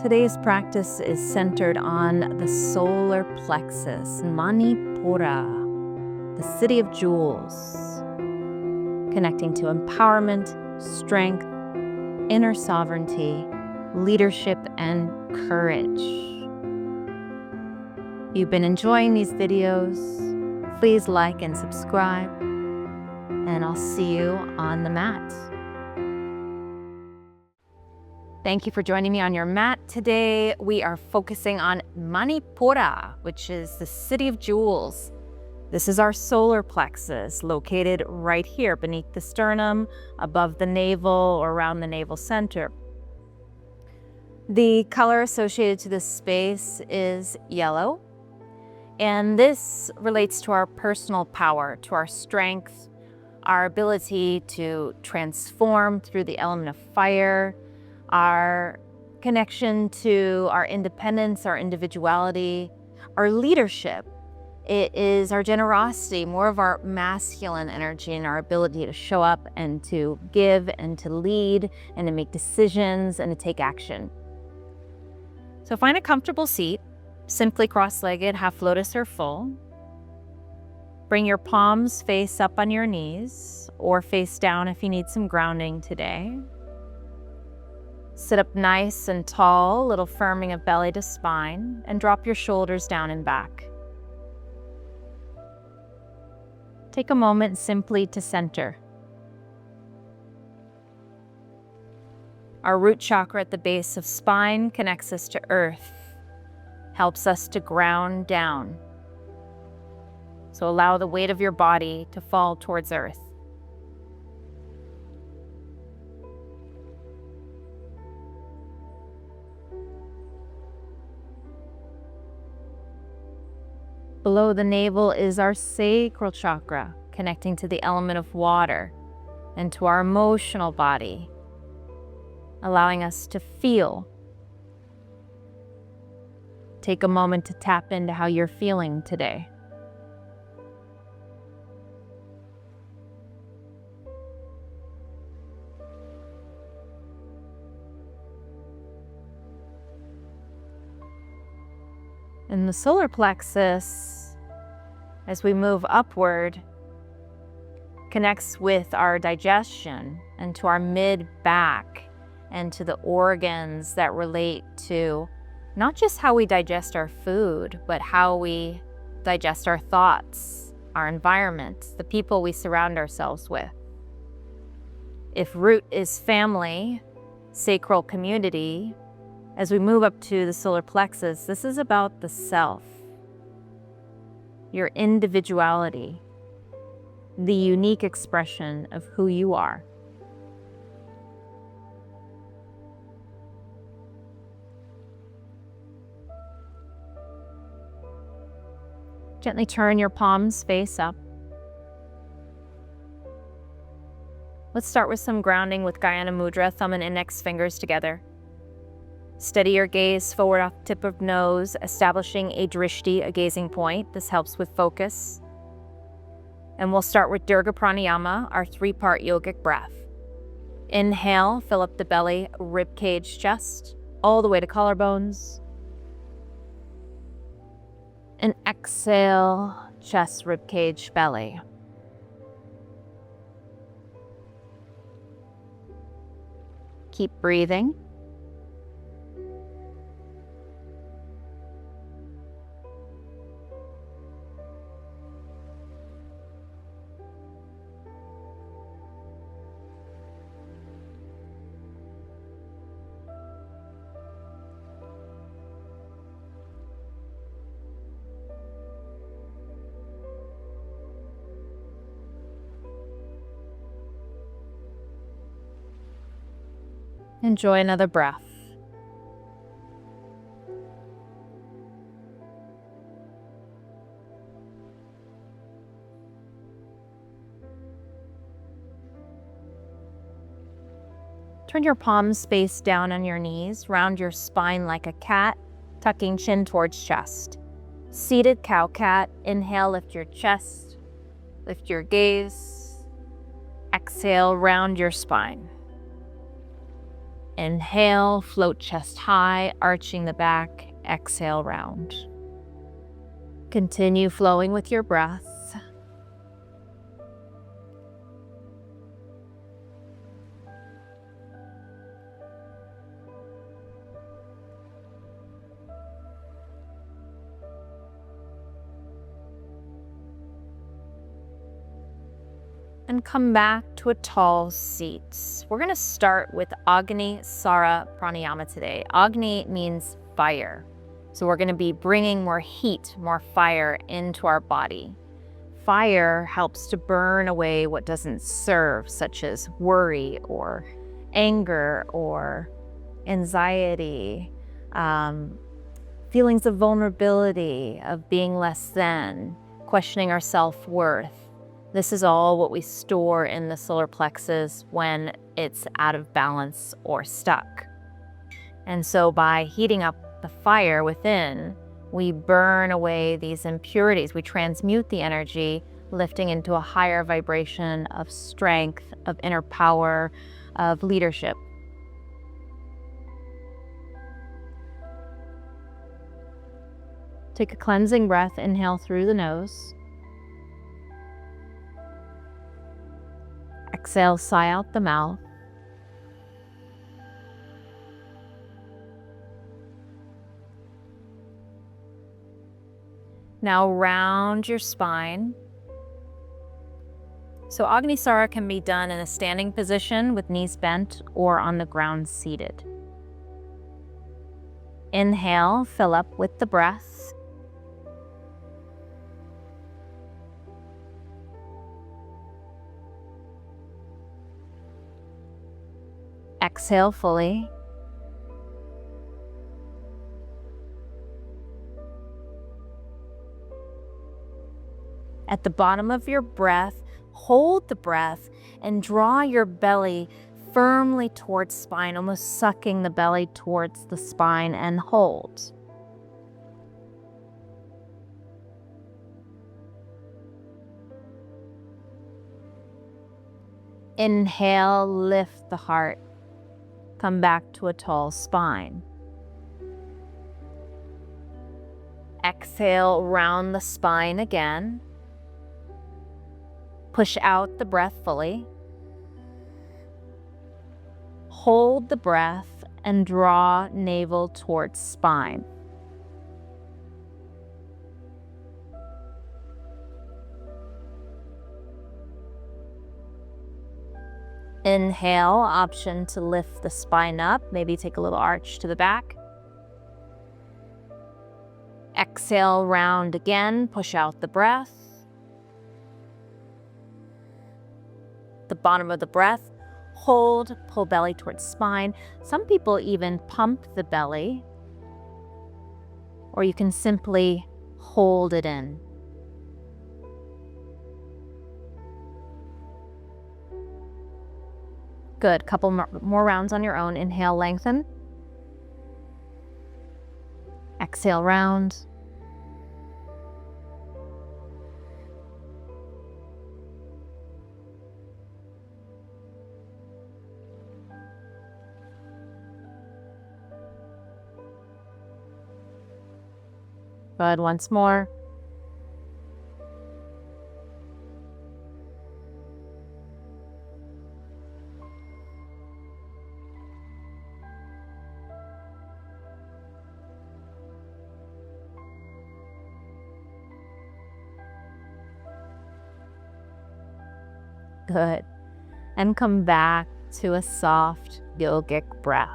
Today's practice is centered on the solar plexus, Manipura, the city of jewels, connecting to empowerment, strength, inner sovereignty, leadership, and courage. If you've been enjoying these videos, please like and subscribe, and I'll see you on the mat. Thank you for joining me on your mat. Today, we are focusing on Manipura, which is the city of jewels. This is our solar plexus, located right here beneath the sternum, above the navel, or around the navel center. The color associated to this space is yellow, and this relates to our personal power, to our strength, our ability to transform through the element of fire, our connection to our independence, our individuality, our leadership. It is our generosity, more of our masculine energy and our ability to show up and to give and to lead and to make decisions and to take action. So find a comfortable seat, simply cross-legged, half lotus or full. Bring your palms face up on your knees or face down if you need some grounding today. Sit up nice and tall, a little firming of belly to spine, and drop your shoulders down and back. Take a moment simply to center. Our root chakra at the base of spine connects us to earth, helps us to ground down. So allow the weight of your body to fall towards earth. Below the navel is our sacral chakra, connecting to the element of water and to our emotional body, allowing us to feel. Take a moment to tap into how you're feeling today. And the solar plexus, as we move upward, connects with our digestion and to our mid-back and to the organs that relate to not just how we digest our food, but how we digest our thoughts, our environment, the people we surround ourselves with. If root is family, sacral community, as we move up to the solar plexus, this is about the self, your individuality, the unique expression of who you are. Gently turn your palms face up. Let's start with some grounding with Gayana Mudra, thumb and index fingers together. Steady your gaze forward off the tip of nose, establishing a drishti, a gazing point. This helps with focus. And we'll start with Dirga Pranayama, our 3-part yogic breath. Inhale, fill up the belly, rib cage, chest, all the way to collarbones. And exhale, chest, rib cage, belly. Keep breathing. Enjoy another breath. Turn your palms face down on your knees, round your spine like a cat, tucking chin towards chest. Seated cow cat, inhale, lift your chest, lift your gaze. Exhale, round your spine. Inhale, float chest high, arching the back. Exhale, round. Continue flowing with your breath. And come back to a tall seat. We're going to start with Agni Sara Pranayama today. Agni means fire. So we're going to be bringing more heat, more fire into our body. Fire helps to burn away what doesn't serve, such as worry or anger or anxiety, feelings of vulnerability, of being less than, questioning our self-worth. This is all what we store in the solar plexus when it's out of balance or stuck. And so by heating up the fire within, we burn away these impurities. We transmute the energy, lifting into a higher vibration of strength, of inner power, of leadership. Take a cleansing breath. Inhale through the nose. Exhale, sigh out the mouth. Now round your spine. So Agni Sara can be done in a standing position with knees bent or on the ground seated. Inhale, fill up with the breath. Exhale fully. At the bottom of your breath, hold the breath and draw your belly firmly towards spine, almost sucking the belly towards the spine, and hold. Inhale, lift the heart. Come back to a tall spine. Exhale, round the spine again. Push out the breath fully. Hold the breath and draw navel towards spine. Inhale, option to lift the spine up, maybe take a little arch to the back. Exhale, round again, push out the breath. The bottom of the breath, hold, pull belly towards spine. Some people even pump the belly, or you can simply hold it in. Good, couple more rounds on your own. Inhale, lengthen. Exhale, round. Good, once more. Good. And come back to a soft yogic breath.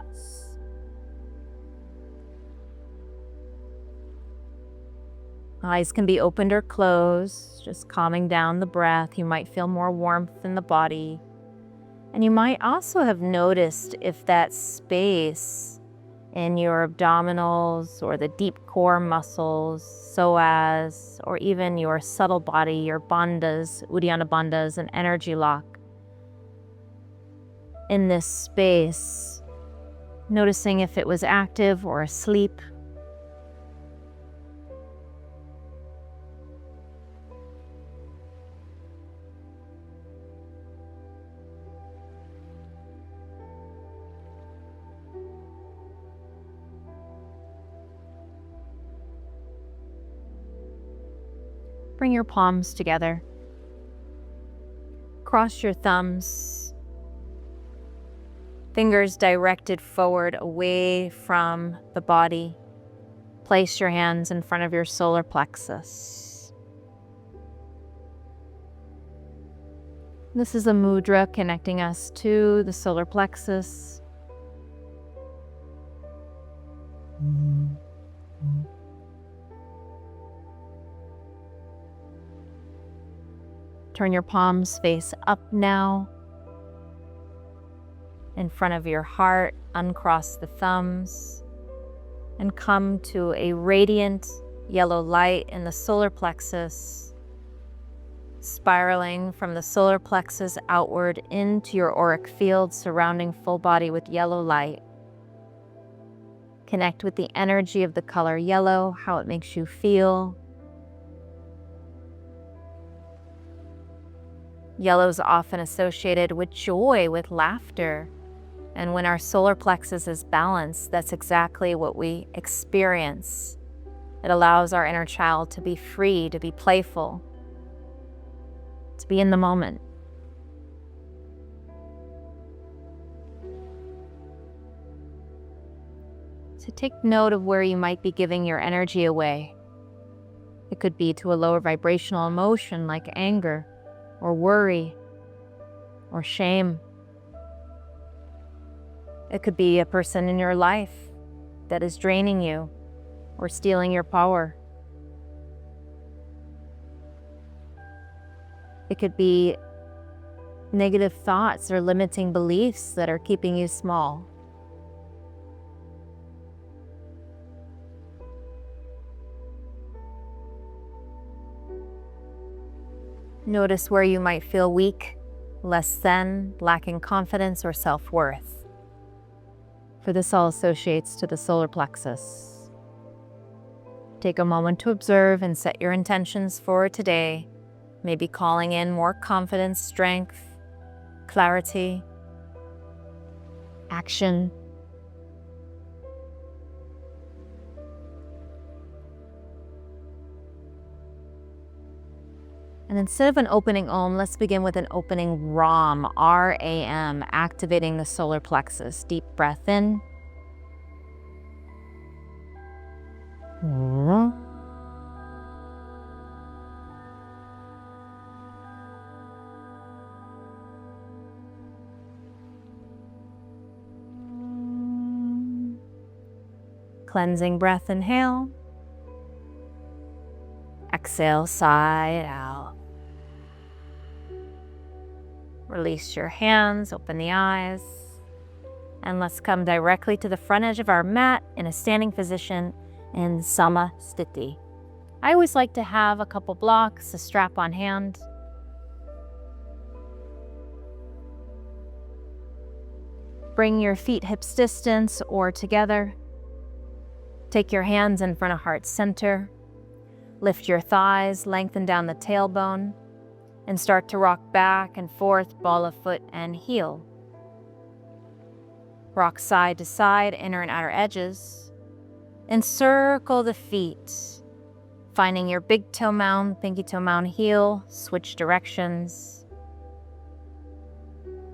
Eyes can be opened or closed, just calming down the breath. You might feel more warmth in the body. And you might also have noticed if that space in your abdominals or the deep core muscles, psoas, or even your subtle body, your bandhas, uddiyana bandhas, and energy lock. In this space, noticing if it was active or asleep. Bring your palms together. Cross your thumbs. Fingers directed forward away from the body. Place your hands in front of your solar plexus. This is a mudra connecting us to the solar plexus. Turn your palms face up now. In front of your heart, uncross the thumbs and come to a radiant yellow light in the solar plexus, spiraling from the solar plexus outward into your auric field, surrounding full body with yellow light. Connect with the energy of the color yellow, how it makes you feel. Yellow is often associated with joy, with laughter. And when our solar plexus is balanced, that's exactly what we experience. It allows our inner child to be free, to be playful, to be in the moment. So take note of where you might be giving your energy away. It could be to a lower vibrational emotion like anger, or worry, or shame. It could be a person in your life that is draining you or stealing your power. It could be negative thoughts or limiting beliefs that are keeping you small. Notice where you might feel weak, less than, lacking confidence or self-worth. For this all associates to the solar plexus. Take a moment to observe and set your intentions for today, maybe calling in more confidence, strength, clarity, action. And instead of an opening Om, let's begin with an opening Ram, R-A-M, activating the solar plexus. Deep breath in. Cleansing breath, inhale. Exhale, sigh it out. Release your hands, open the eyes, and let's come directly to the front edge of our mat in a standing position in Samasthiti. I always like to have a couple blocks, a strap on hand. Bring your feet hips distance or together. Take your hands in front of heart center. Lift your thighs, lengthen down the tailbone, and start to rock back and forth, ball of foot and heel. Rock side to side, inner and outer edges. Encircle the feet, finding your big toe mound, pinky toe mound, heel, switch directions,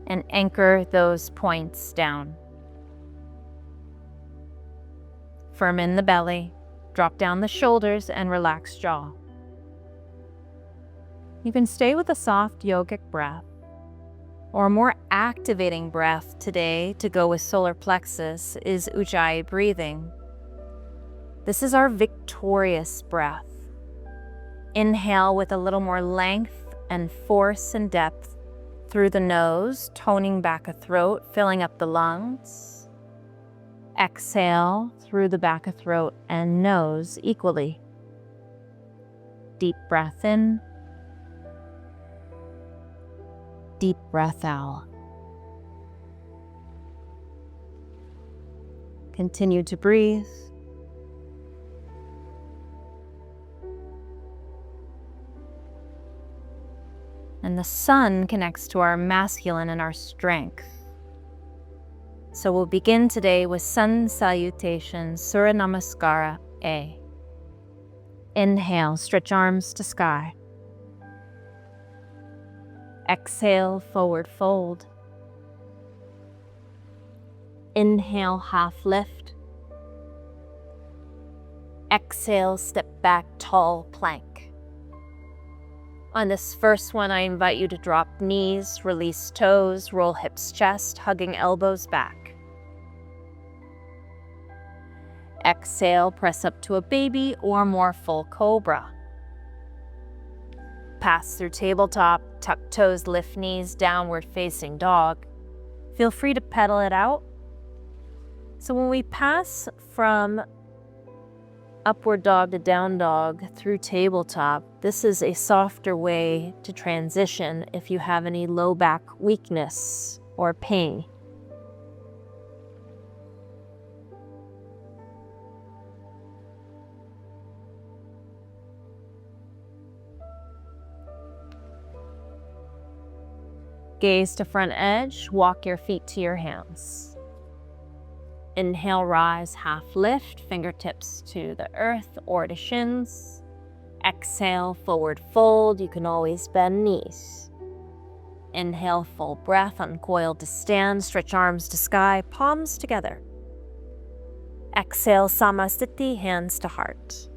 and anchor those points down. Firm in the belly. Drop down the shoulders and relax jaw. You can stay with a soft yogic breath or a more activating breath today to go with solar plexus is Ujjayi breathing. This is our victorious breath. Inhale with a little more length and force and depth through the nose, toning back a throat, filling up the lungs. Exhale through the back of throat and nose equally. Deep breath in. Deep breath out. Continue to breathe. And the sun connects to our masculine and our strength. So we'll begin today with Sun Salutation, Surya Namaskara A. Inhale, stretch arms to sky. Exhale, forward fold. Inhale, half lift. Exhale, step back, tall plank. On this first one, I invite you to drop knees, release toes, roll hips, chest, hugging elbows back. Exhale, press up to a baby or more full cobra. Pass through tabletop, tuck toes, lift knees, downward facing dog. Feel free to pedal it out. So when we pass from upward dog to down dog through tabletop, this is a softer way to transition if you have any low back weakness or pain. Gaze to front edge, walk your feet to your hands. Inhale, rise, half lift, fingertips to the earth or to shins. Exhale, forward fold. You can always bend knees. Inhale, full breath, uncoil to stand, stretch arms to sky, palms together. Exhale, Samasthiti, hands to heart.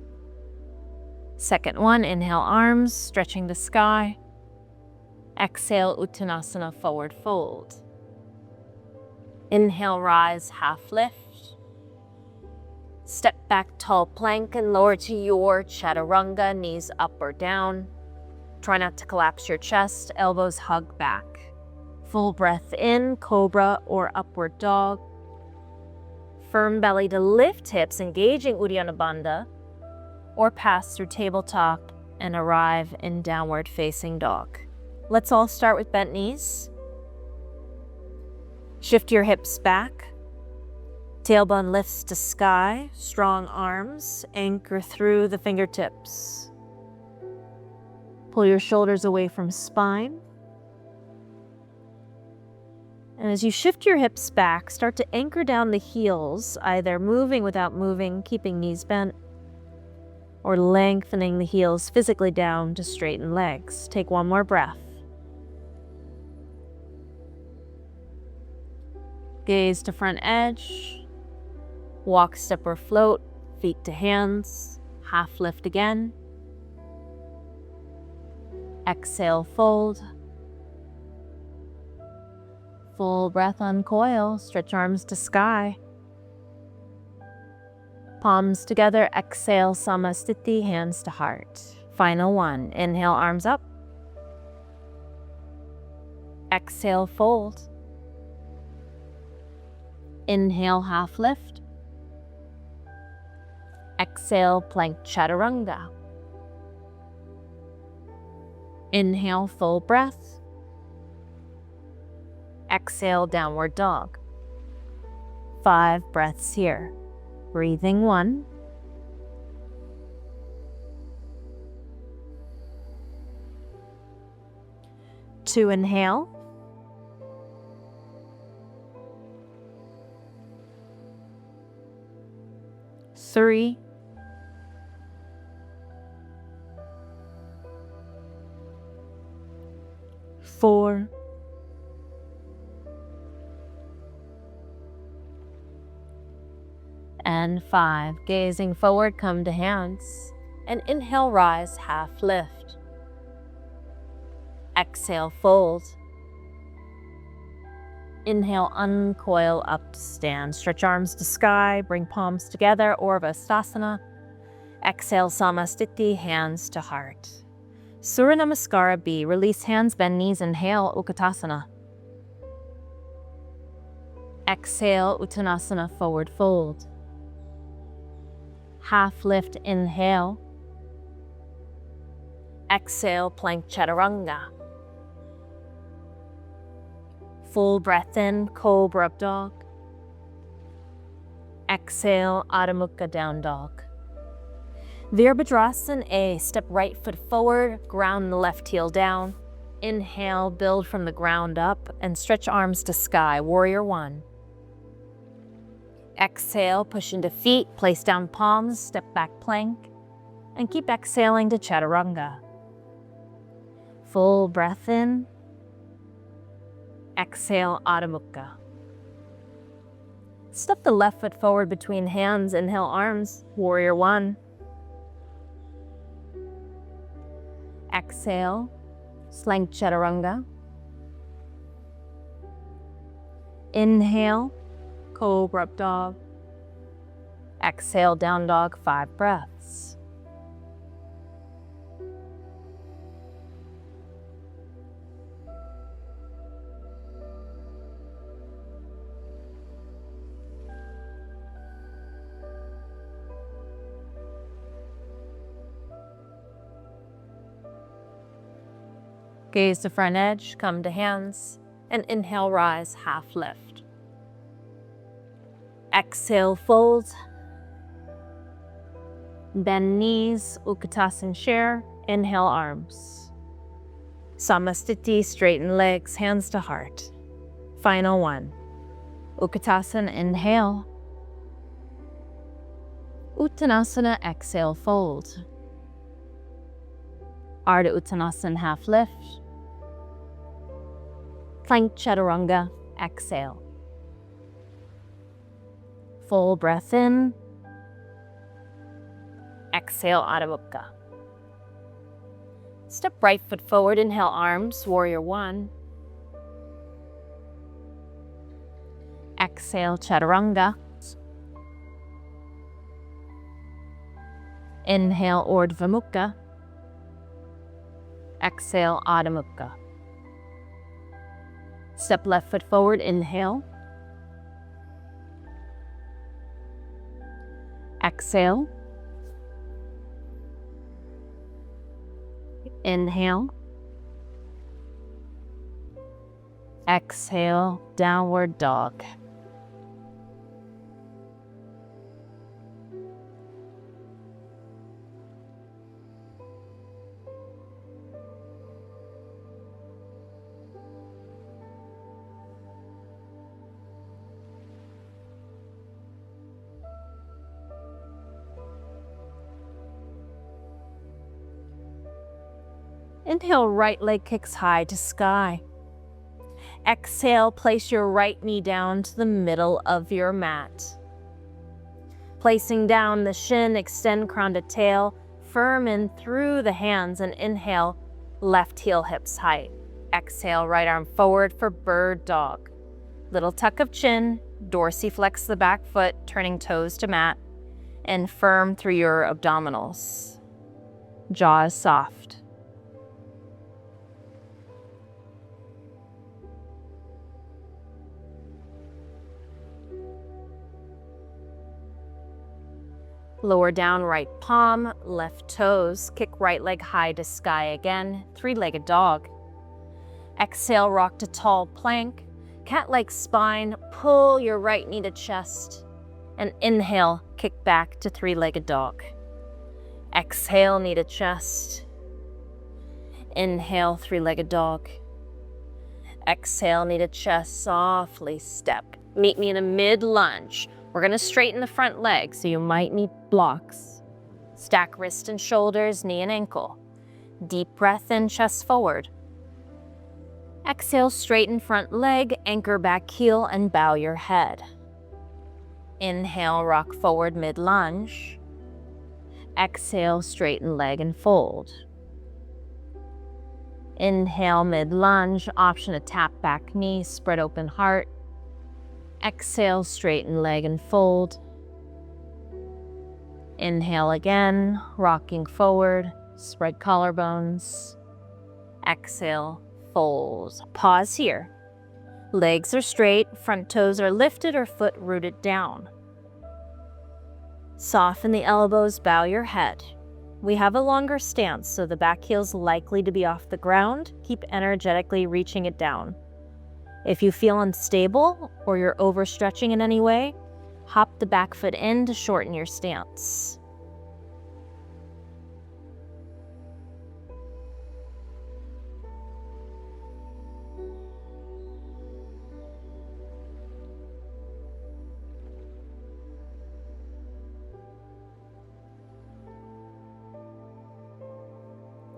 Second one, inhale, arms, stretching to sky. Exhale, Uttanasana, forward fold. Inhale, rise, half lift. Step back, tall plank, and lower to your chaturanga, knees up or down. Try not to collapse your chest, elbows hug back. Full breath in, cobra or upward dog. Firm belly to lift hips, engaging Uddiyana Bandha, or pass through tabletop and arrive in downward facing dog. Let's all start with bent knees. Shift your hips back. Tailbone lifts to sky. Strong arms. Anchor through the fingertips. Pull your shoulders away from spine. And as you shift your hips back, start to anchor down the heels, either moving without moving, keeping knees bent, or lengthening the heels physically down to straighten legs. Take one more breath. Gaze to front edge. Walk, step, or float. Feet to hands. Half lift again. Exhale, fold. Full breath, uncoil. Stretch arms to sky. Palms together. Exhale, Samasthiti, hands to heart. Final one. Inhale, arms up. Exhale, fold. Inhale, half lift. Exhale, plank chaturanga. Inhale, full breath. Exhale, downward dog. 5 breaths here. Breathing 1. 2, inhale. 3, 4, and 5. Gazing forward, come to hands, and inhale, rise, half lift. Exhale, fold. Inhale, uncoil, up to stand. Stretch arms to sky, bring palms together, Urvasthasana. Exhale, Samasthiti, hands to heart. Surya Namaskara B. Release hands, bend knees, inhale, Utkatasana. Exhale, Uttanasana, forward fold. Half lift, inhale. Exhale, plank chaturanga. Full breath in, cobra up dog. Exhale, Adho Mukha down dog. Virabhadrasana A, step right foot forward, ground the left heel down. Inhale, build from the ground up and stretch arms to sky, warrior 1. Exhale, push into feet, place down palms, step back plank. And keep exhaling to Chaturanga. Full breath in. Exhale, Adho Mukha. Step the left foot forward between hands, inhale arms, Warrior One. Exhale, Slank Chaturanga. Inhale, Cobra Up Dog. Exhale, Down Dog, 5 breaths. Gaze to front edge, come to hands, and inhale, rise, half lift. Exhale, fold. Bend knees, Utkatasana chair, inhale, arms. Samastiti, straighten legs, hands to heart. Final one. Utkatasana, inhale. Uttanasana, exhale, fold. Ardha Uttanasana, half lift. Plank Chaturanga, exhale. Full breath in. Exhale, Adho Mukha. Step right foot forward, inhale arms, Warrior One. Exhale, Chaturanga. Inhale, Urdhva Mukha. Exhale, Adho Mukha. Step left foot forward, inhale. Exhale. Inhale. Exhale, Downward Dog. Inhale, right leg kicks high to sky. Exhale, place your right knee down to the middle of your mat. Placing down the shin, extend crown to tail, firm in through the hands, and inhale, left heel hips height. Exhale, right arm forward for bird dog. Little tuck of chin, dorsiflex the back foot, turning toes to mat, and firm through your abdominals. Jaws soft. Lower down right palm, left toes, kick right leg high to sky again, three-legged dog. Exhale, rock to tall plank, cat-like spine, pull your right knee to chest, and inhale, kick back to three-legged dog. Exhale, knee to chest. Inhale, three-legged dog. Exhale, knee to chest, softly step. Meet me in a mid-lunge. We're gonna straighten the front leg, so you might need blocks. Stack wrist and shoulders, knee and ankle. Deep breath in, chest forward. Exhale, straighten front leg, anchor back heel, and bow your head. Inhale, rock forward mid-lunge. Exhale, straighten leg and fold. Inhale, mid-lunge, option to tap back knee, spread open heart. Exhale, straighten leg and fold. Inhale again, rocking forward, spread collarbones. Exhale, fold. Pause here. Legs are straight, front toes are lifted or foot rooted down. Soften the elbows, bow your head. We have a longer stance, so the back heel's likely to be off the ground. Keep energetically reaching it down. If you feel unstable or you're overstretching in any way, hop the back foot in to shorten your stance.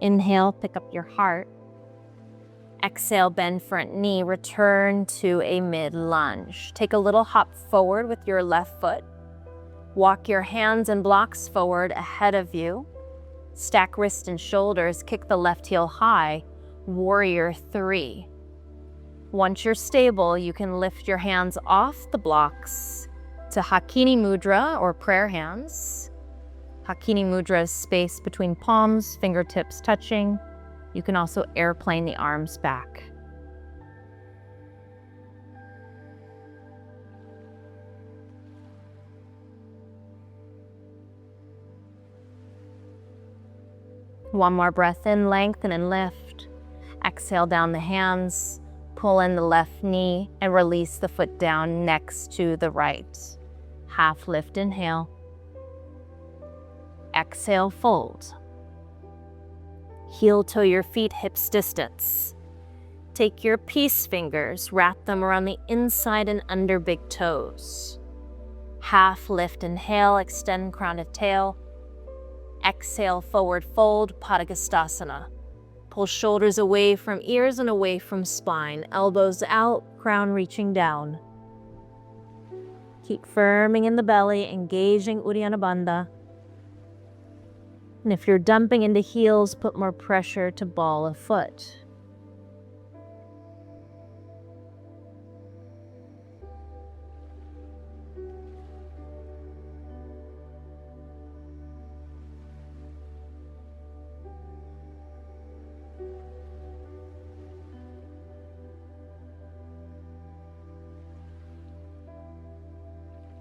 Inhale, pick up your heart. Exhale, bend front knee, return to a mid-lunge. Take a little hop forward with your left foot. Walk your hands and blocks forward ahead of you. Stack wrists and shoulders, kick the left heel high, warrior 3. Once you're stable, you can lift your hands off the blocks to Hakini Mudra or prayer hands. Hakini Mudra is space between palms, fingertips touching. You can also airplane the arms back. One more breath in, lengthen and lift. Exhale down the hands, pull in the left knee and release the foot down next to the right. Half lift, inhale. Exhale, fold. Heel toe your feet hips distance. Take your peace fingers, wrap them around the inside and under big toes. Half lift, inhale, extend crown of tail. Exhale, forward fold, Padagustasana. Pull shoulders away from ears and away from spine. Elbows out, crown reaching down. Keep firming in the belly, engaging Uddiyana Bandha. And if you're dumping into heels, put more pressure to ball a foot.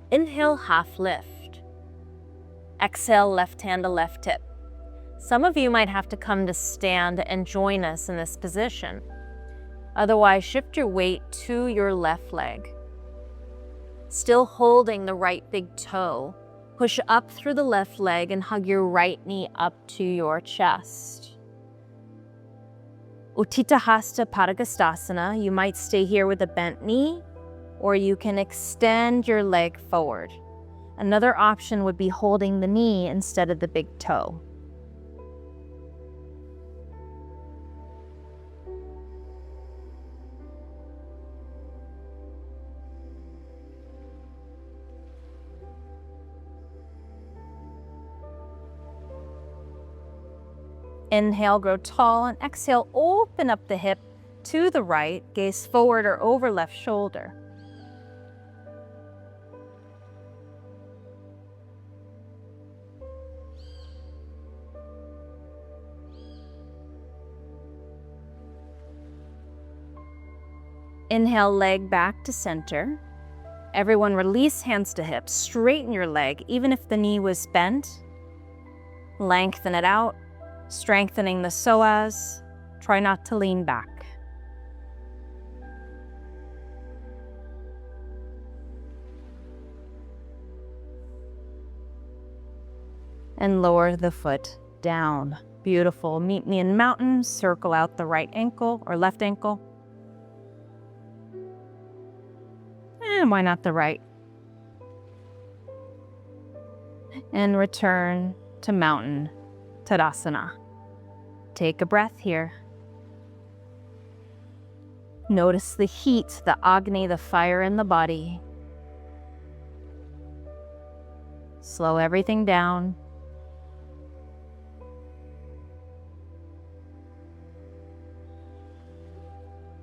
Inhale, half lift. Exhale, left hand to left hip. Some of you might have to come to stand and join us in this position. Otherwise, shift your weight to your left leg. Still holding the right big toe, push up through the left leg and hug your right knee up to your chest. Utthita Hasta Padagustasana, you might stay here with a bent knee, or you can extend your leg forward. Another option would be holding the knee instead of the big toe. Inhale, grow tall, and exhale, open up the hip to the right, gaze forward or over left shoulder. Inhale, leg back to center. Everyone release hands to hips, straighten your leg, even if the knee was bent. Lengthen it out. Strengthening the psoas, try not to lean back. And lower the foot down. Beautiful. Meet me in mountain, circle out the right ankle or left ankle. And why not the right? And return to mountain. Tadasana. Take a breath here. Notice the heat, the Agni, the fire in the body. Slow everything down.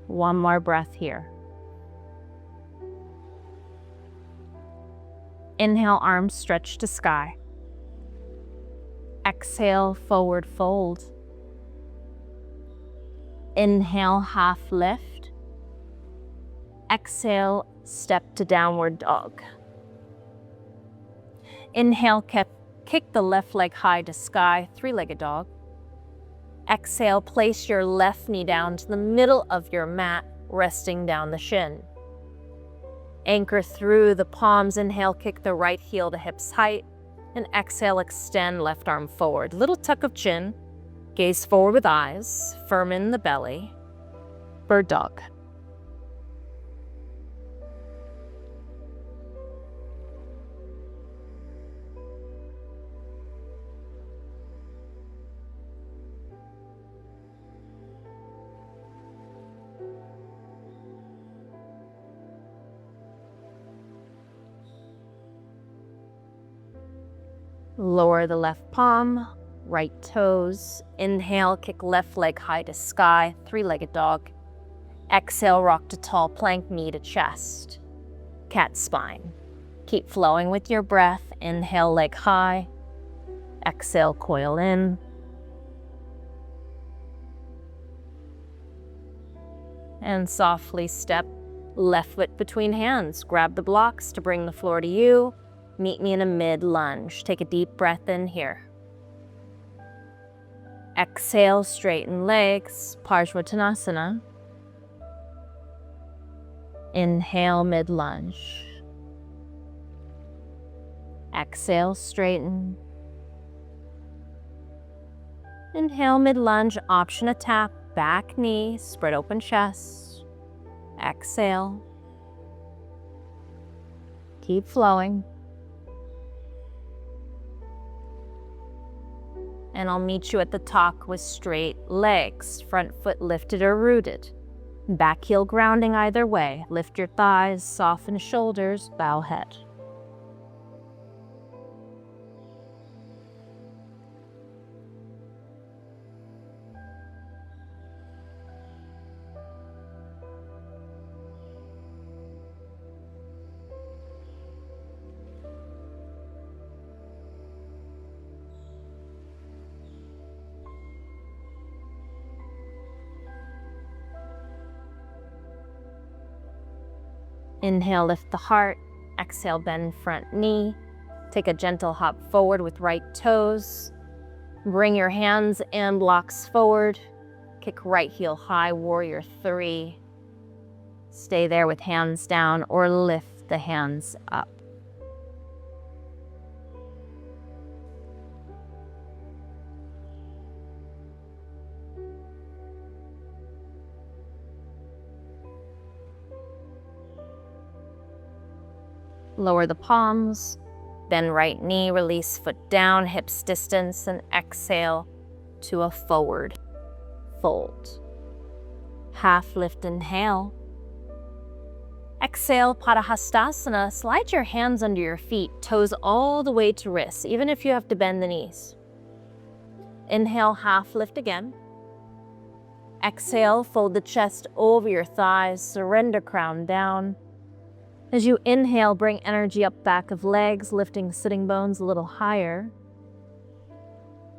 One more breath here. Inhale, arms stretch to sky. Exhale, forward fold. Inhale, half lift. Exhale, step to downward dog. Inhale, kick the left leg high to sky, three-legged dog. Exhale, place your left knee down to the middle of your mat, resting down the shin. Anchor through the palms. Inhale, kick the right heel to hips height. And exhale, extend left arm forward. Little tuck of chin. Gaze forward with eyes. Firm in the belly. Bird dog. Lower the left palm, right toes. Inhale, kick left leg high to sky, three-legged dog. Exhale, rock to tall plank, knee to chest. Cat spine. Keep flowing with your breath. Inhale, leg high. Exhale, coil in. And softly step left foot between hands. Grab the blocks to bring the floor to you. Meet me in a mid-lunge. Take a deep breath in here. Exhale, straighten legs, Parsvottanasana. Inhale, mid-lunge. Exhale, straighten. Inhale, mid-lunge, option a tap, back knee, spread open chest. Exhale. Keep flowing. And I'll meet you at the top with straight legs, front foot lifted or rooted. Back heel grounding either way. Lift your thighs, soften shoulders, bow head. Inhale, lift the heart. Exhale, bend front knee. Take a gentle hop forward with right toes. Bring your hands and blocks forward. Kick right heel high, warrior three. Stay there with hands down or lift the hands up. Lower the palms, bend right knee, release foot down, hips distance, and exhale to a forward fold. Half lift, inhale. Exhale, Padahastasana. Slide your hands under your feet, toes all the way to wrists, even if you have to bend the knees. Inhale, half lift again. Exhale, fold the chest over your thighs, surrender crown down. As you inhale, bring energy up back of legs, lifting sitting bones a little higher.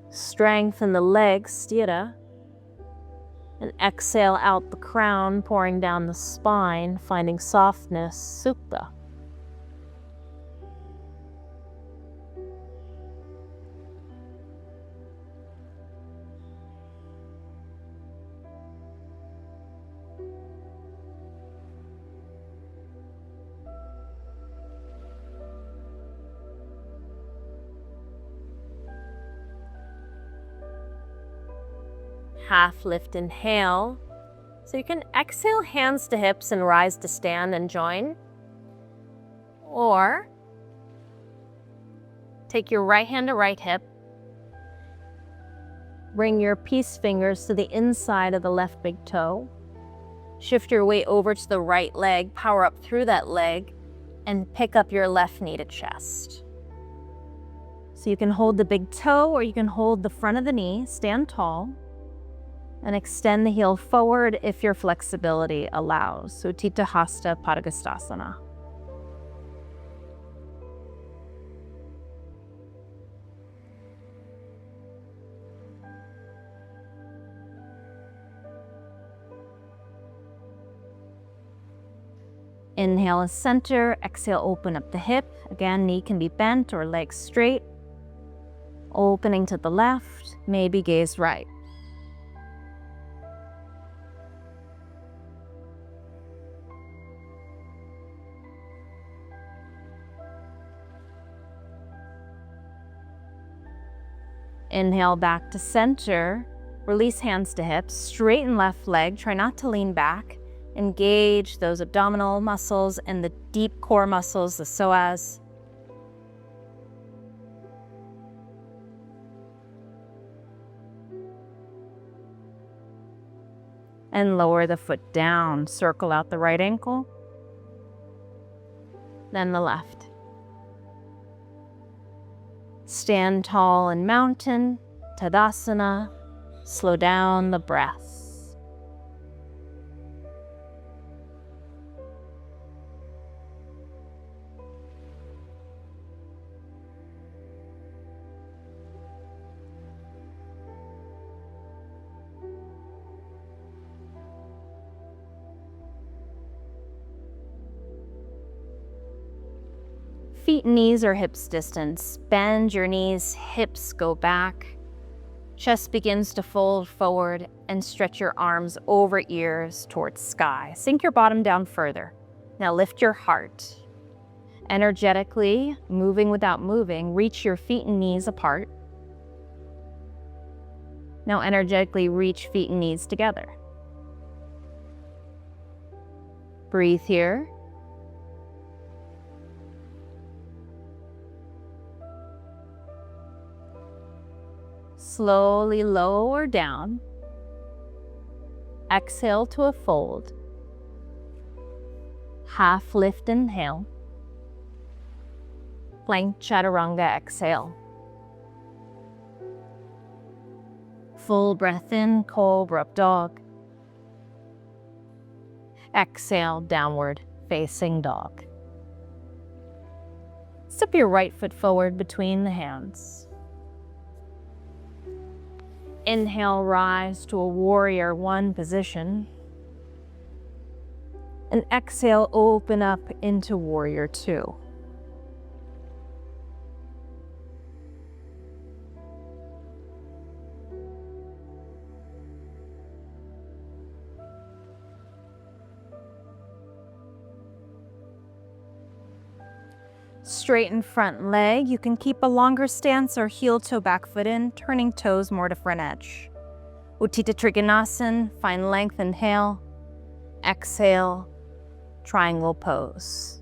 Strengthen the legs, sthira. And exhale out the crown, pouring down the spine, finding softness, supta. Half lift, inhale. So you can exhale, hands to hips and rise to stand and join. Or take your right hand to right hip. Bring your peace fingers to the inside of the left big toe. Shift your weight over to the right leg, power up through that leg, and pick up your left knee to chest. So you can hold the big toe or you can hold the front of the knee, stand tall. And extend the heel forward if your flexibility allows. So Utthita Hasta Padangusthasana. Inhale is center, exhale open up the hip. Again, knee can be bent or legs straight. Opening to the left, maybe gaze right. Inhale back to center, release hands to hips, straighten left leg, try not to lean back. Engage those abdominal muscles and the deep core muscles, the psoas. And lower the foot down, circle out the right ankle, then the left. Stand tall in mountain, Tadasana. Slow down the breath. Feet and knees are hips distance. Bend your knees, hips go back. Chest begins to fold forward and stretch your arms over ears towards sky. Sink your bottom down further. Now lift your heart. Energetically, moving without moving, reach your feet and knees apart. Now energetically reach feet and knees together. Breathe here. Slowly lower down. Exhale to a fold. Half lift, inhale. Plank chaturanga, exhale. Full breath in, cobra up dog. Exhale, downward facing dog. Step your right foot forward between the hands. Inhale, rise to a warrior one position. And exhale, open up into warrior two. Straighten front leg. You can keep a longer stance or heel toe back foot in, turning toes more to front edge. Utthita Trikonasana, find length, inhale. Exhale, triangle pose.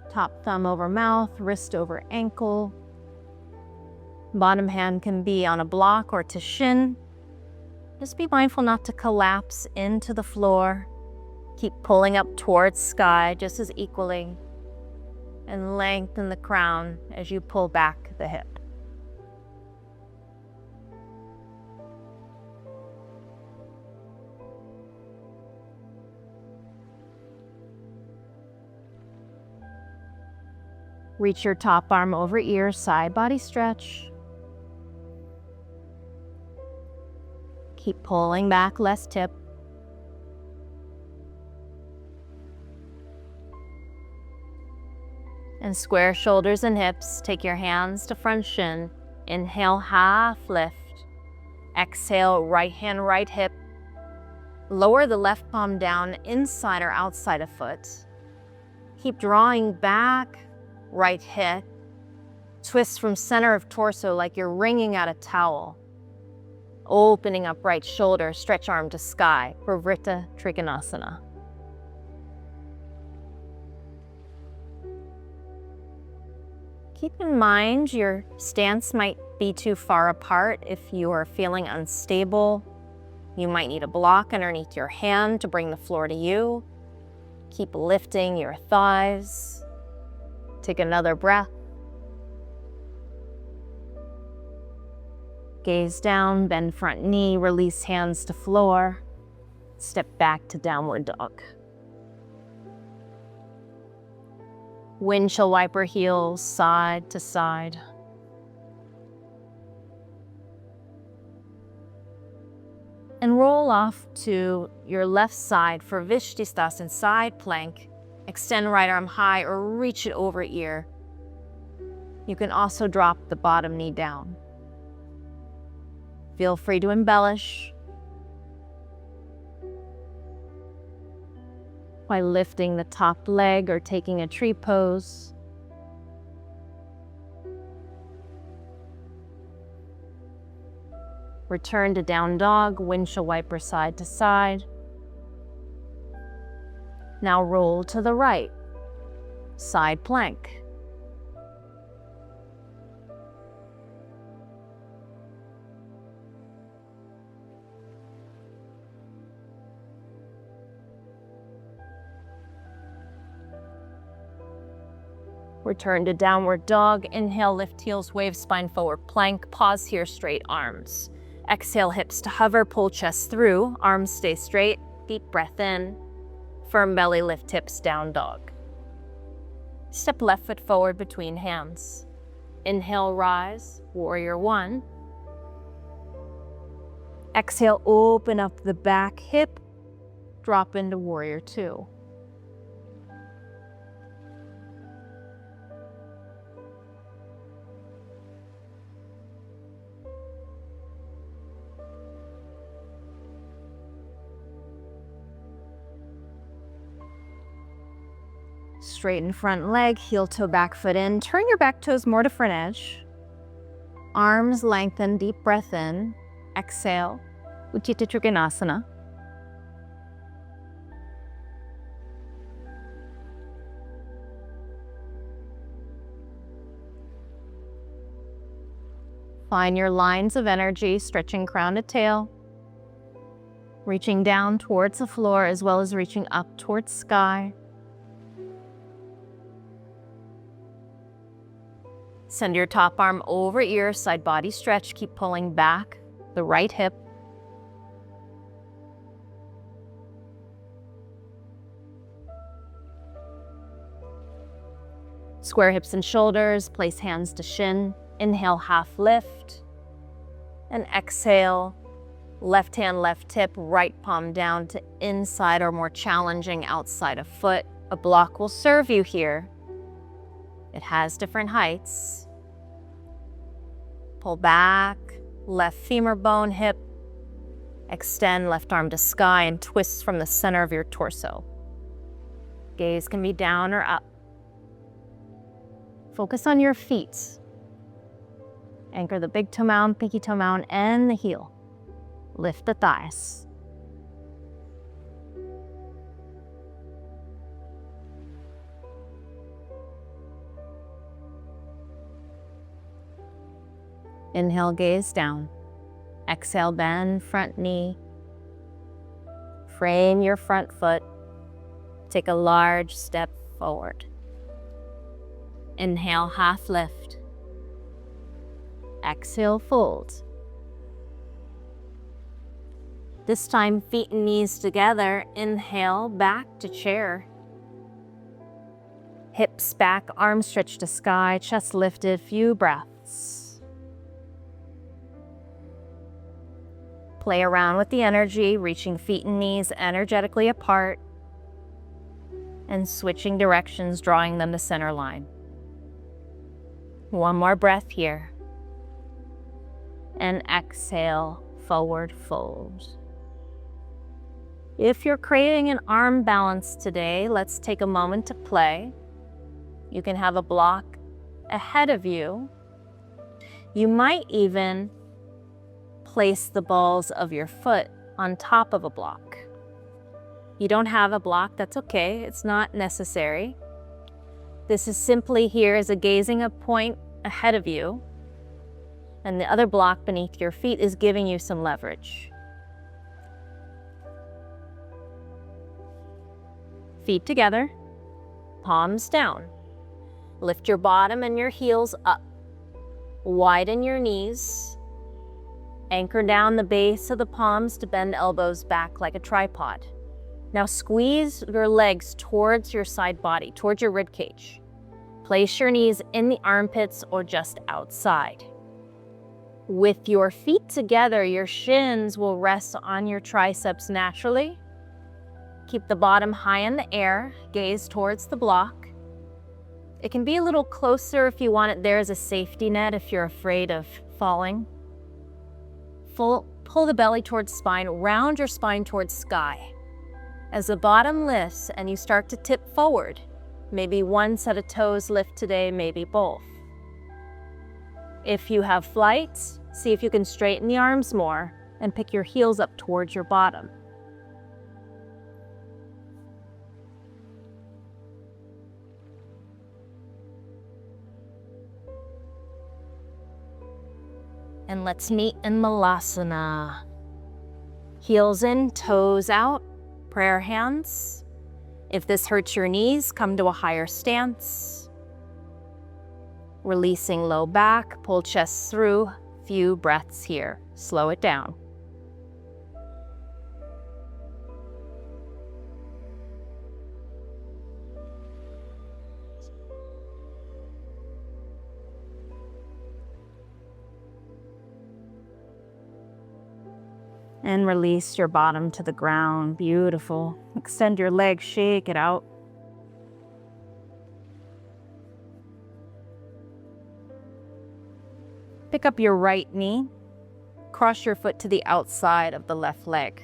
Top thumb over mouth, wrist over ankle. Bottom hand can be on a block or to shin. Just be mindful not to collapse into the floor. Keep pulling up towards sky just as equally, and lengthen the crown as you pull back the hip. Reach your top arm over ear, side body stretch. Keep pulling back, less tip. And square shoulders and hips. Take your hands to front shin. Inhale, half lift. Exhale, right hand, right hip. Lower the left palm down inside or outside a foot. Keep drawing back, right hip. Twist from center of torso like you're wringing out a towel. Opening up right shoulder, stretch arm to sky, Pravrita Trikonasana. Keep in mind your stance might be too far apart. If you are feeling unstable, you might need a block underneath your hand to bring the floor to you. Keep lifting your thighs. Take another breath. Gaze down, bend front knee, release hands to floor. Step back to downward dog. Windshield wiper heels side to side. And roll off to your left side for Vishisthasana, side plank. Extend right arm high or reach it over ear. You can also drop the bottom knee down. Feel free to embellish by lifting the top leg or taking a tree pose. Return to down dog, windshield wiper side to side. Now roll to the right, side plank. Return to downward dog. Inhale, lift heels, wave spine forward, plank. Pause here, straight arms. Exhale, hips to hover, pull chest through, arms stay straight. Deep breath in. Firm belly, lift hips, down dog. Step left foot forward between hands. Inhale, rise, warrior one. Exhale, open up the back hip, drop into warrior two. Straighten front leg, heel toe back foot in. Turn your back toes more to front edge. Arms lengthen, deep breath in. Exhale, Utthita Trikonasana. Find your lines of energy, stretching crown to tail. Reaching down towards the floor as well as reaching up towards sky. Send your top arm over ear, side body stretch. Keep pulling back the right hip. Square hips and shoulders, place hands to shin. Inhale, half lift. And exhale, left hand, left hip, right palm down to inside or more challenging outside of foot. A block will serve you here. It has different heights. Pull back, left femur bone, hip. Extend left arm to sky and twist from the center of your torso. Gaze can be down or up. Focus on your feet. Anchor the big toe mound, pinky toe mound, and the heel. Lift the thighs. Inhale, gaze down. Exhale, bend front knee. Frame your front foot. Take a large step forward. Inhale, half lift. Exhale, fold. This time, feet and knees together. Inhale, back to chair. Hips back, arms stretched to sky, chest lifted, few breaths. Play around with the energy, reaching feet and knees energetically apart and switching directions, drawing them to center line. One more breath here. And exhale, forward fold. If you're craving an arm balance today, let's take a moment to play. You can have a block ahead of you. You might even place the balls of your foot on top of a block. You don't have a block, that's okay. It's not necessary. This is simply here as a gazing a point ahead of you, and the other block beneath your feet is giving you some leverage. Feet together, palms down. Lift your bottom and your heels up. Widen your knees. Anchor down the base of the palms to bend elbows back like a tripod. Now squeeze your legs towards your side body, towards your rib cage. Place your knees in the armpits or just outside. With your feet together, your shins will rest on your triceps naturally. Keep the bottom high in the air, gaze towards the block. It can be a little closer if you want it there as a safety net if you're afraid of falling. Pull the belly towards spine, round your spine towards sky. As the bottom lifts and you start to tip forward, maybe one set of toes lift today, maybe both. If you have flight, see if you can straighten the arms more and pick your heels up towards your bottom. And let's meet in Malasana. Heels in, toes out, prayer hands. If this hurts your knees, come to a higher stance. Releasing low back, pull chest through. Few breaths here. Slow it down. And release your bottom to the ground. Beautiful. Extend your legs, shake it out. Pick up your right knee. Cross your foot to the outside of the left leg.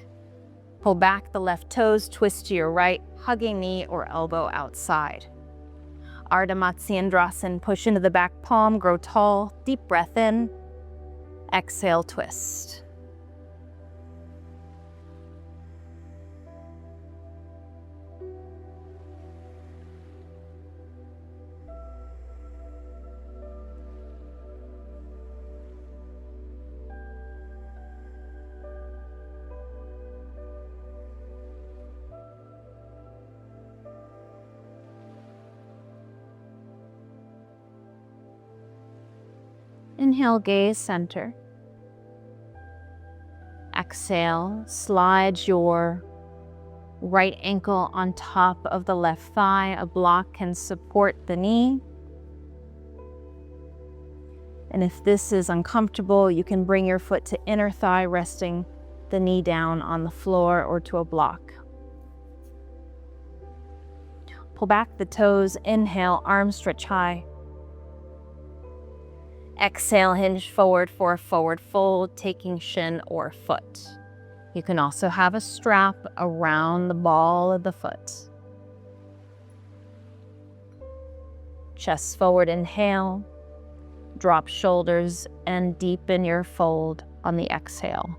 Pull back the left toes, twist to your right, hugging knee or elbow outside. Ardha Matsyendrasana, push into the back palm, grow tall. Deep breath in. Exhale, twist. Inhale, gaze center. Exhale, slide your right ankle on top of the left thigh. A block can support the knee. And if this is uncomfortable, you can bring your foot to inner thigh, resting the knee down on the floor or to a block. Pull back the toes. Inhale, arms stretch high. Exhale, hinge forward for a forward fold, taking shin or foot. You can also have a strap around the ball of the foot. Chest forward, inhale. Drop shoulders and deepen your fold on the exhale.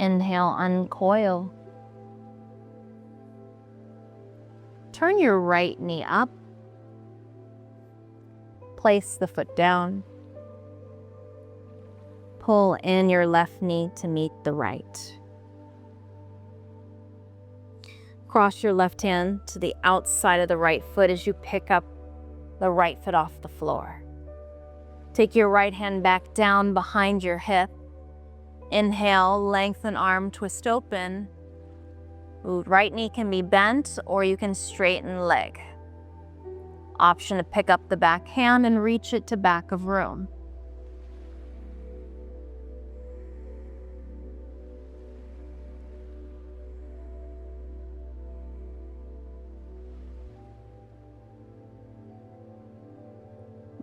Inhale, uncoil. Turn your right knee up. Place the foot down. Pull in your left knee to meet the right. Cross your left hand to the outside of the right foot as you pick up the right foot off the floor. Take your right hand back down behind your hip. Inhale, lengthen arm, twist open. Right knee can be bent or you can straighten leg. Option to pick up the back hand and reach it to back of room.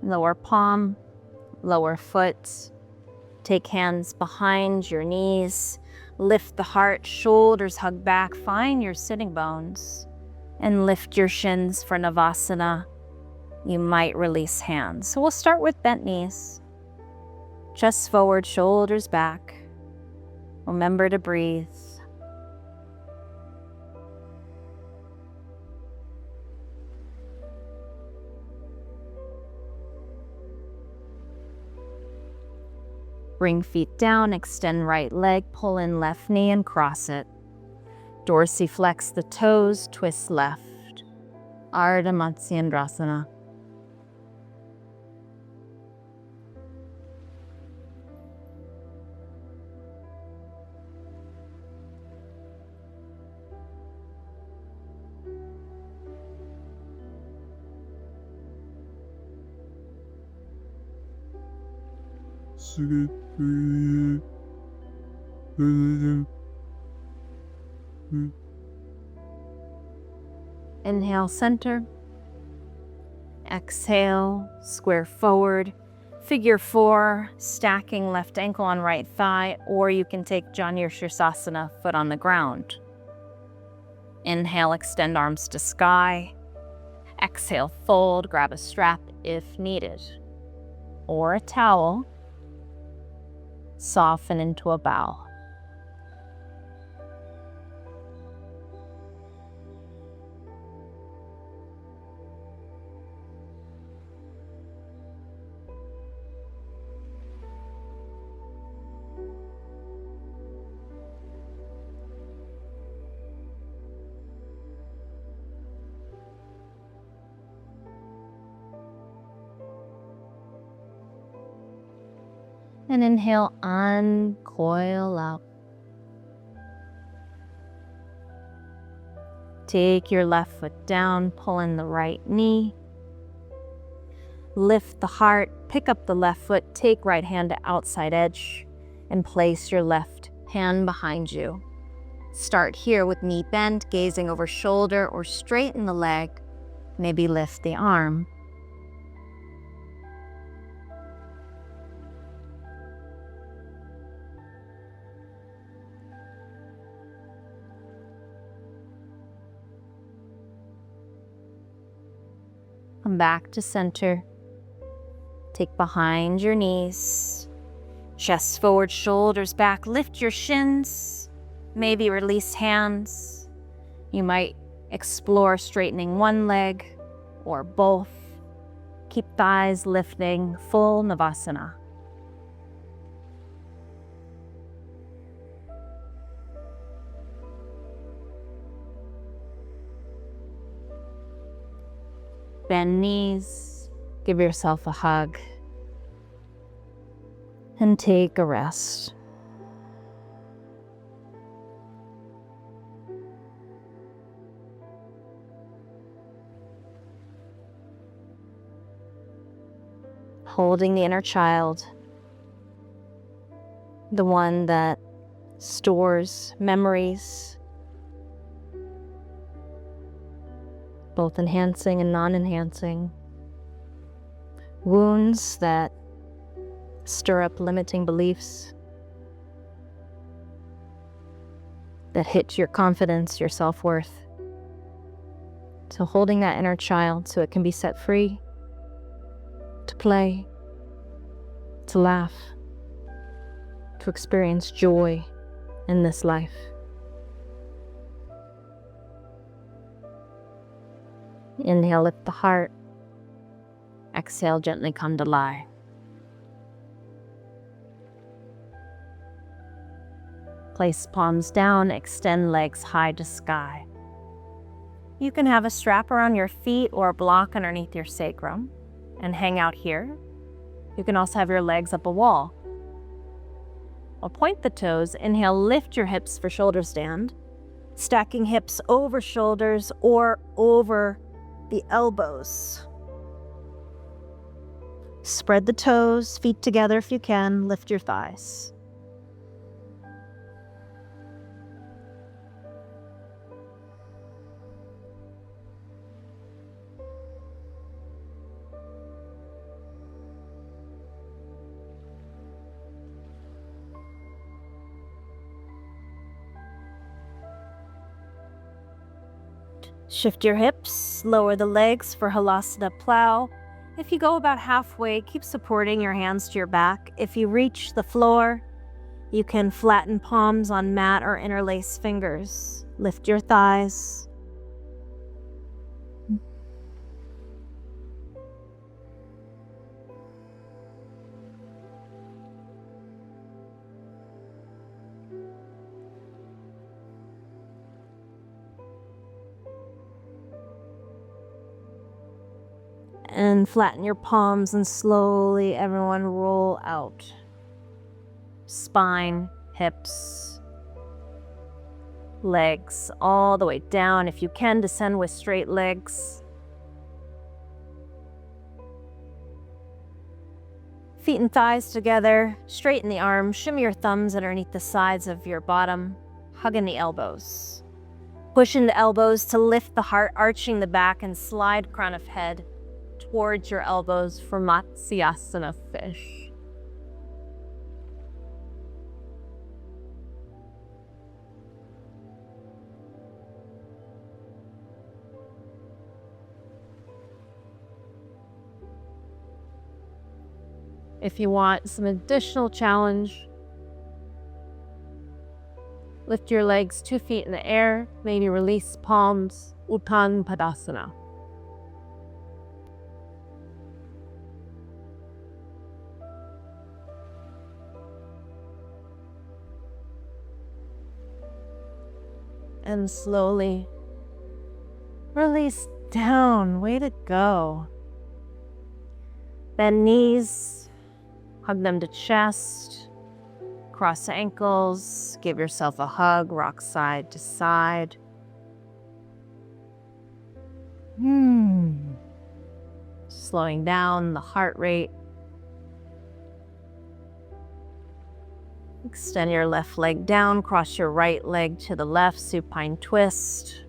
Lower palm, lower foot. Take hands behind your knees. Lift the heart, shoulders hug back. Find your sitting bones and lift your shins for Navasana. You might release hands. So we'll start with bent knees. Chest forward, shoulders back. Remember to breathe. Bring feet down, extend right leg, pull in left knee and cross it. Dorsiflex the toes, twist left. Ardha Matsyendrasana. Inhale, center. Exhale, square forward. Figure 4, stacking left ankle on right thigh, or you can take Janu Shirsasana, foot on the ground. Inhale, extend arms to sky. Exhale, fold, grab a strap if needed, or a towel. Soften into a bow. And inhale, uncoil up. Take your left foot down, pull in the right knee. Lift the heart, pick up the left foot, take right hand to outside edge, and place your left hand behind you. Start here with knee bent, gazing over shoulder, or straighten the leg. Maybe lift the arm. Come back to center. Take behind your knees. Chest forward, shoulders back. Lift your shins. Maybe release hands. You might explore straightening one leg or both. Keep thighs lifting, full Navasana. Bend knees, give yourself a hug, and take a rest. Holding the inner child, the one that stores memories, both enhancing and non-enhancing, wounds that stir up limiting beliefs, that hit your confidence, your self-worth. So holding that inner child so it can be set free, to play, to laugh, to experience joy in this life. Inhale, lift the heart. Exhale, gently come to lie. Place palms down, extend legs high to sky. You can have a strap around your feet or a block underneath your sacrum and hang out here. You can also have your legs up a wall. Or point the toes. Inhale, lift your hips for shoulder stand. Stacking hips over shoulders or over the elbows. Spread the toes, feet together if you can, lift your thighs. Shift your hips, lower the legs for Halasana Plow. If you go about halfway, keep supporting your hands to your back. If you reach the floor, you can flatten palms on mat or interlace fingers. Lift your thighs. And flatten your palms and slowly everyone roll out. Spine, hips, legs all the way down. If you can, descend with straight legs. Feet and thighs together. Straighten the arms. Shimmy your thumbs underneath the sides of your bottom. Hug in the elbows. Push in the elbows to lift the heart, arching the back, and slide crown of head towards your elbows for Matsyasana fish. If you want some additional challenge, lift your legs 2 feet in the air, maybe release palms, Uttan Padasana. And slowly release down. Way to go. Bend knees, Hug them to chest, cross ankles, give yourself a hug, rock side to side. Slowing down the heart rate. Extend your left leg down, cross your right leg to the left, supine twist.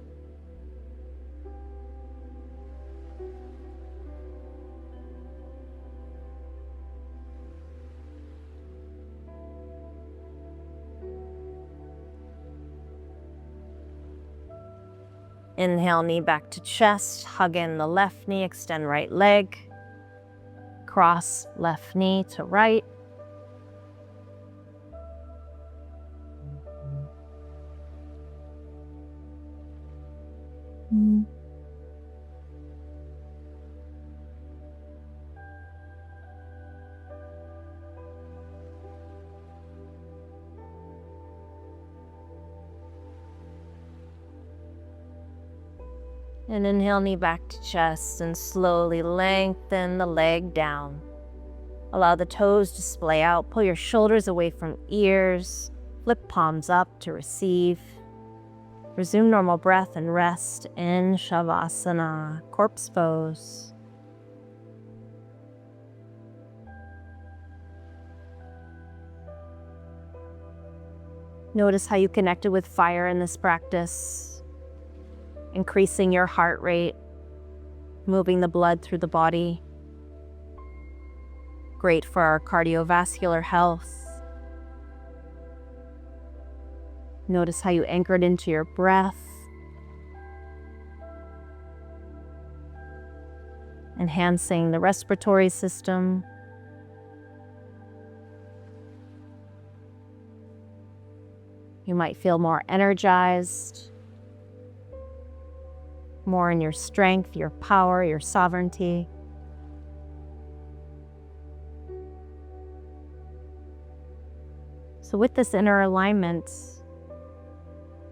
Inhale, knee back to chest, hug in the left knee, extend right leg. Cross left knee to right. And inhale, knee back to chest, and slowly lengthen the leg down. Allow the toes to splay out. Pull your shoulders away from ears. Flip palms up to receive. Resume normal breath and rest in Shavasana, corpse pose. Notice how you connected with fire in this practice, increasing your heart rate, moving the blood through the body. Great for our cardiovascular health. Notice how you anchored into your breath, enhancing the respiratory system. You might feel more energized, more in your strength, your power, your sovereignty. So with this inner alignment,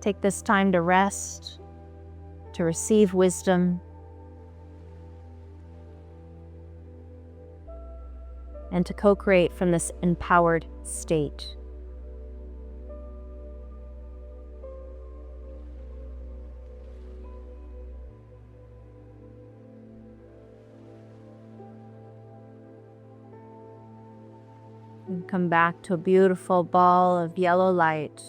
take this time to rest, to receive wisdom, and to co-create from this empowered state. And come back to a beautiful ball of yellow light,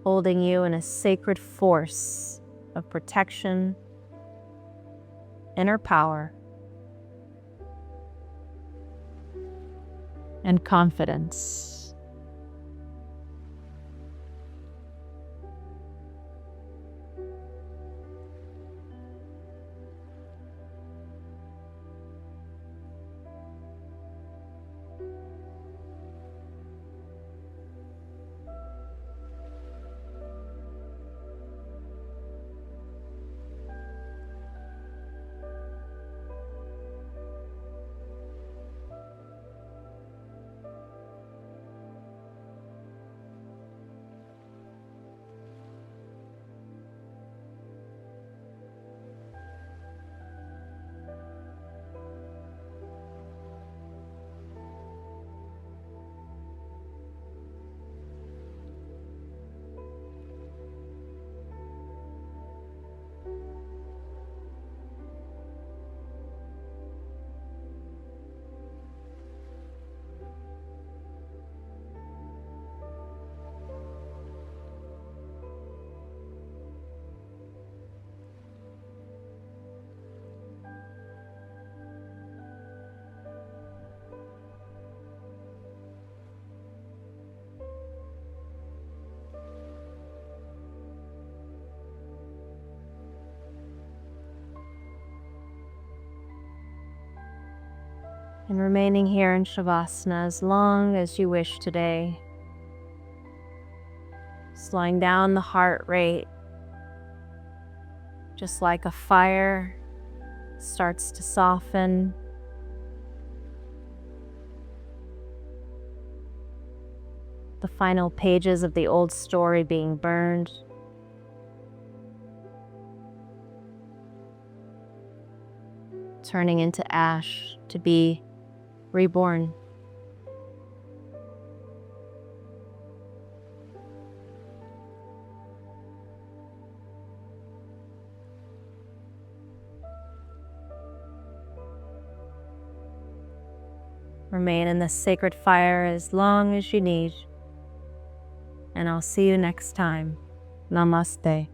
holding you in a sacred force of protection, inner power, and confidence. And remaining here in Shavasana as long as you wish today. Slowing down the heart rate, just like a fire starts to soften. The final pages of the old story being burned. turning into ash to be reborn. Remain in this sacred fire as long as you need, and I'll see you next time. Namaste.